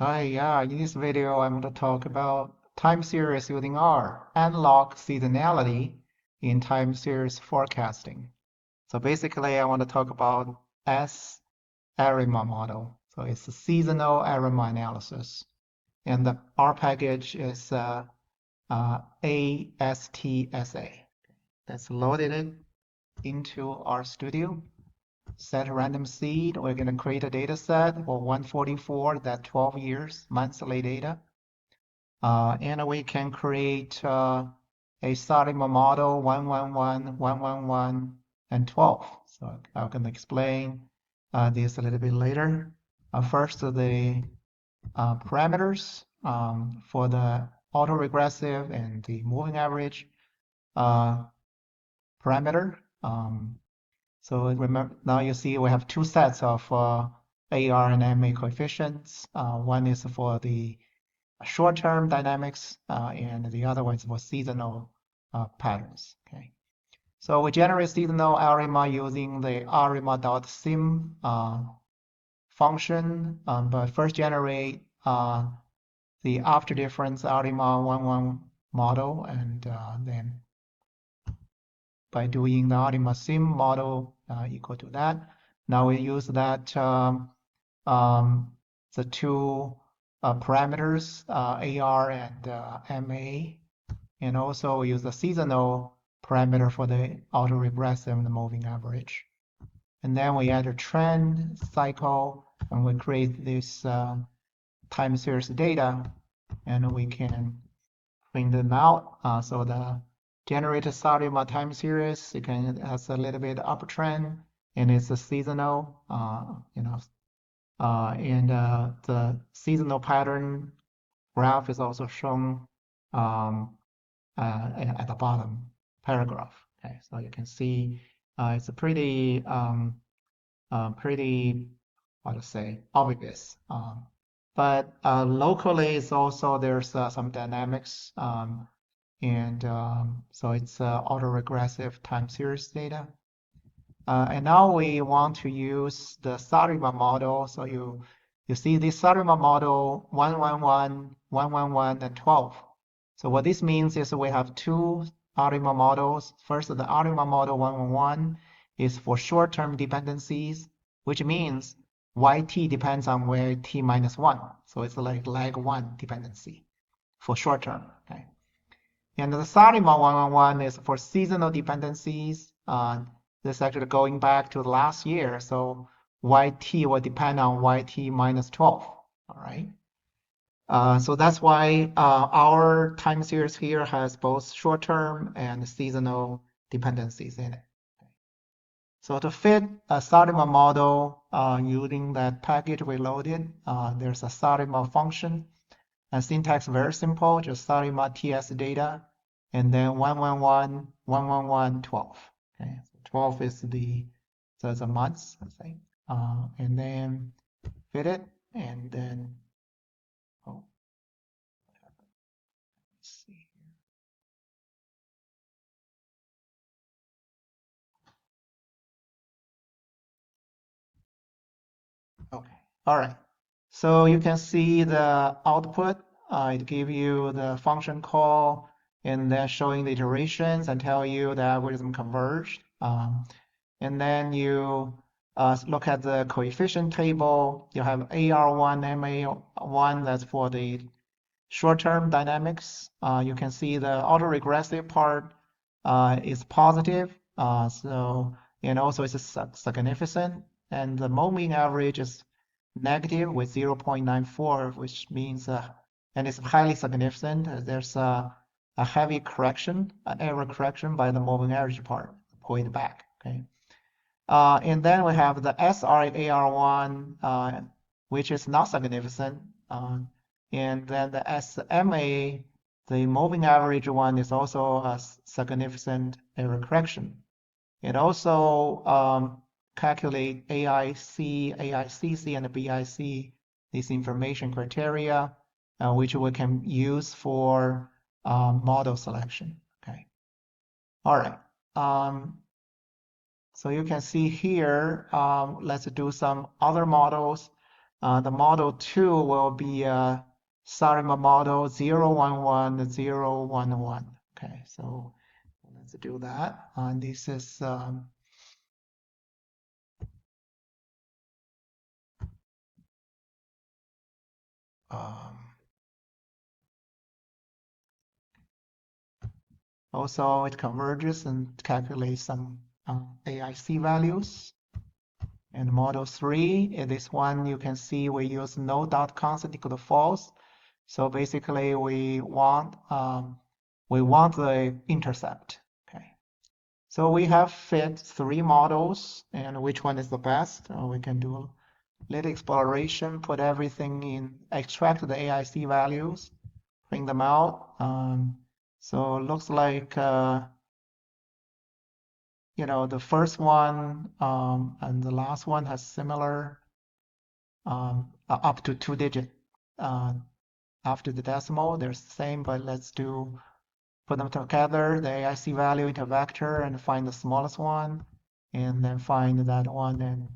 Hi, yeah, in this video, I'm going to talk about time series using R, analog seasonality in time series forecasting. So basically, I want to talk about SARIMA model. So it's a seasonal ARIMA analysis. And the R package is ASTSA. That's loaded it into our studio. Set a random seed. We're going to create a data set for 144, that's 12 years, monthly data. And we can create a SARIMA model 111, 111, and 12. So I'm going to explain this a little bit later. First, the parameters for the autoregressive and the moving average parameter. So remember, now you see we have two sets of AR and MA coefficients. One is for the short-term dynamics, and the other one is for seasonal patterns. Okay, so we generate seasonal ARIMA using the ARIMA.sim function, but first generate the after difference ARIMA 11 model, and then by doing the ARIMA sim model equal to that. Now we use that the two parameters AR and MA, and also we use the seasonal parameter for the autoregressive and the moving average. And then we add a trend cycle, and we create this time series data, and we can print them out. So the generated SARIMA time series, it has a little bit uptrend, and it's a seasonal, and the seasonal pattern graph is also shown at the bottom paragraph. Okay, so you can see it's a pretty, how to say, obvious. But locally, it's also there's some dynamics, and so it's autoregressive time series data. And now we want to use the SARIMA model. So you see this SARIMA model 111, 111, and 12. So what this means is we have two ARIMA models. First, the ARIMA model 111 is for short-term dependencies, which means YT depends on where T minus 1. So it's like lag 1 dependency for short-term. Okay. And the SARIMA 111 is for seasonal dependencies. This is actually going back to last year. So YT will depend on YT minus 12. All right. So that's why our time series here has both short-term and seasonal dependencies in it. So to fit a SARIMA model using that package we loaded, there's a SARIMA function. And syntax very simple, just SARIMA TS data, and then 111, 111, 12. Okay, so 12 is the months, I think. And then fit it, and then let's see. Okay, all right. So you can see the output. It gives you the function call, and then showing the iterations and tell you the algorithm converged. And then you look at the coefficient table. You have AR1, MA1, that's for the short-term dynamics. You can see the autoregressive part is positive. And also it's significant. And the moving average is negative with 0.94, which means, and it's highly significant. There's a heavy correction, an error correction by the moving average part, point back. Okay. And then we have the SRAR1, which is not significant. And then the SMA, the moving average one, is also a significant error correction. It also calculate AIC, AICC, and BIC, these information criteria, which we can use for model selection. Okay. All right. So you can see here, let's do some other models. The model 2 will be SARIMA model 011 011. Okay, so let's do that. And this is also it converges and calculates some AIC values. And model 3, in this one you can see we use no dot constant equal to false. So basically we want the intercept. Okay. So we have fit 3 models, and which one is the best? We can do a little exploration, put everything in, extract the AIC values, bring them out. So it looks like the first one and the last one has similar up to 2-digit after the decimal. They're the same, but let's put them together, the AIC value into a vector, and find the smallest one, and then find that one and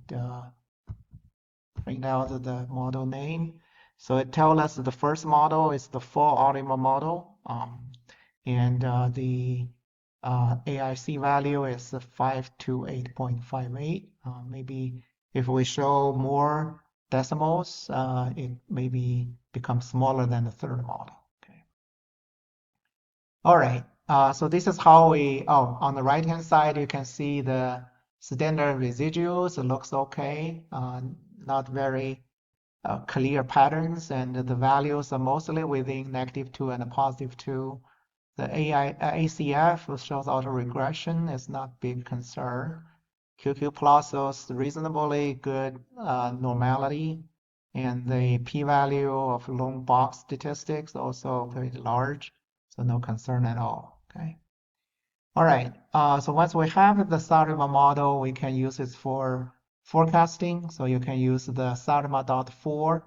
bring out the model name. So it tells us that the first model is the full ARIMA model, and the AIC value is 528.58. Maybe if we show more decimals, it maybe becomes smaller than the third model. Okay. All right. So this is how on the right-hand side, you can see the standard residuals. It looks okay. Not very clear patterns, and the values are mostly within -2 and +2. The ACF shows autoregression is not big concern. QQ plus shows reasonably good normality, and the p-value of long box statistics also very large, so no concern at all. Okay. All right. So once we have the SARIMA model, we can use it for forecasting. So you can use the SARIMA.4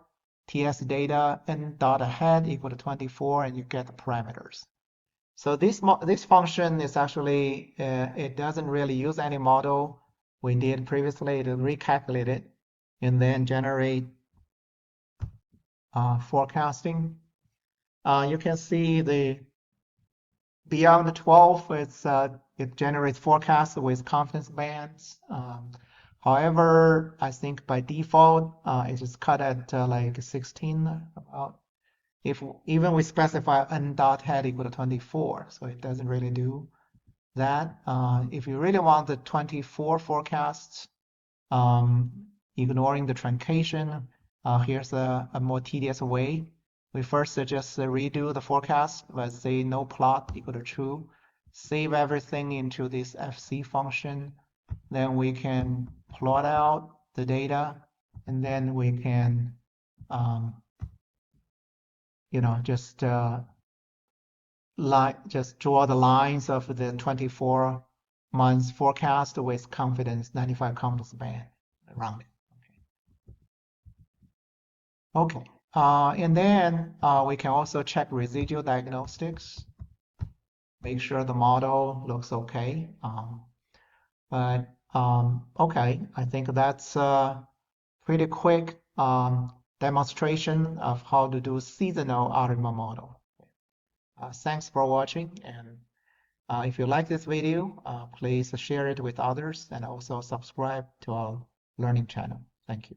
TS data n.ahead equal to 24, and you get the parameters. So this function is actually, it doesn't really use any model we did previously to recalculate it and then generate forecasting. You can see the beyond 12, it generates forecasts with confidence bands. However, I think by default, it is cut at like 16 about. If even we specify n dot head equal to 24, so it doesn't really do that. If you really want the 24 forecasts, ignoring the truncation, here's a more tedious way. We first just redo the forecast. Let's say no plot equal to true. Save everything into this FC function. Then we can plot out the data, and then we can just draw the lines of the 24 months forecast with confidence 95 confidence band around it. Okay. And then we can also check residual diagnostics, make sure the model looks okay. Okay, I think that's a pretty quick demonstration of how to do seasonal ARIMA model. Thanks for watching, and if you like this video, please share it with others and also subscribe to our learning channel. Thank you.